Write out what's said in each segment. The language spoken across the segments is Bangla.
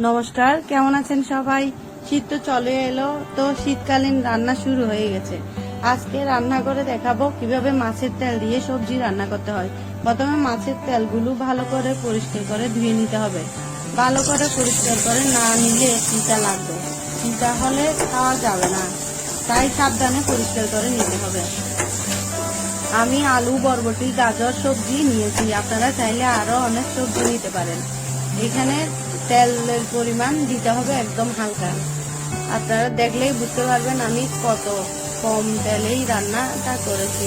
নমস্কার, কেমন আছেন সবাই? শীত তো চলে এলো, তো শীতকালীন রান্না শুরু হয়ে গেছে। আজকে রান্না করে দেখাবো কিভাবে মাছের তেল দিয়ে সবজি রান্না করতে হয়। প্রথমে মাছের তেলগুলো ভালো করে পরিষ্কার করে ধুয়ে নিতে হবে। ভালো করে পরিষ্কার করে না নিলে চিন্তা লাগবে, চিন্তা হলে খাওয়া যাবে না, তাই সাবধানে পরিষ্কার করে নিতে হবে। আমি আলু, বরবটি, গাজর সবজি নিয়েছি, আপনারা চাইলে আরো অনেক সবজি নিতে পারেন। এখানে তেলের পরিমাণ দিতে হবে একদম হালকা। আপনারা দেখলেই বুঝতে পারবেন আমি কত কম তেলেই রান্নাটা করেছি,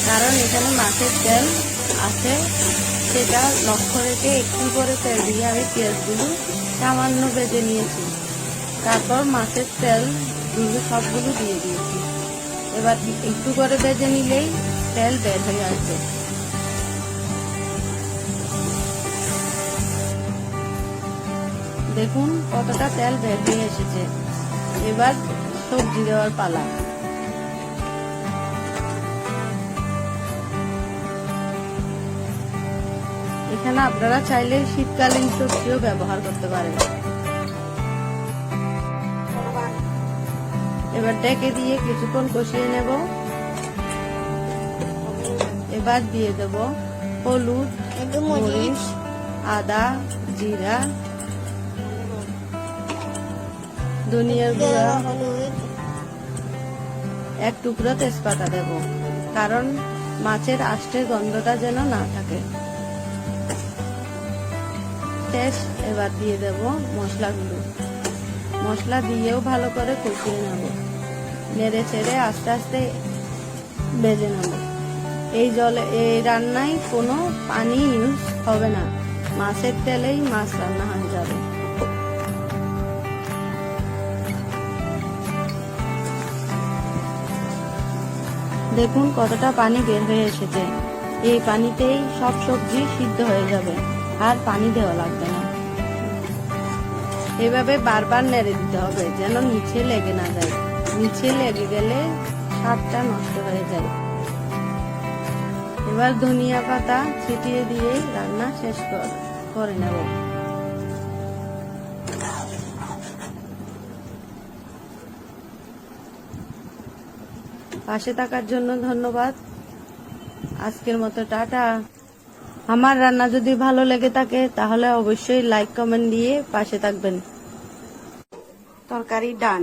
কারণ এখানে মাছের তেল আছে, সেটা লক্ষ্য রেখে একটু করে তেল দিয়ে আমি পেঁয়াজগুলো সামান্য ভেজে নিয়েছি। তারপর মাছের তেলগুলো সবগুলো দিয়ে দিয়েছি। এবার একটু করে ভেজে নিলেই তেল বের হয়ে আসবে। দেখুন কতটা তেল বের হয়ে এসেছে। এবার সবজি দেওয়ার পালা। এখানে আপনারা চাইলে শীতকালীন সবজিও ব্যবহার করতে পারেন। এবার ডেকে দিয়ে কিছুক্ষণ কষিয়ে নেব। এবার দিয়ে দেব হলুদ, মরিচ, আদা, জিরা, ধনিয়ার গুঁড়া, এক টুকরো তেজপাতা দেব, কারণ মাছের আষ্টের গন্ধটা যেন না থাকে। এবার দিয়ে দেব মশলাগুলো। মশলা দিয়েও ভালো করে কষিয়ে নেব, নেড়ে ছেড়ে আস্তে আস্তে ভেজে নেব। এই রান্নায় কোনো পানি ইউজ হবে না, মাছের তেলেই মাছ রান্না হয়ে যাবে। দেখুন কতটা পানি বের হয়ে এসেছে। এই পানিতেই সব সবজি সিদ্ধ হয়ে যাবে, আর পানি দেওয়া লাগবে না। এভাবে বারবার নেড়ে দিতে হবে যেন নিচে লেগে না যায়। নিচে লেগে গেলে স্বাদটা নষ্ট হয়ে যায়। এবার ধনিয়া পাতা ছিটিয়ে দিয়ে রান্না শেষ করে নেব। পাশে থাকার জন্য ধন্যবাদ। আজকের মতো টাটা। আমার রান্না যদি ভালো লেগে থাকে তাহলে অবশ্যই লাইক, কমেন্ট দিয়ে পাশে থাকবেন। তরকারি ডান।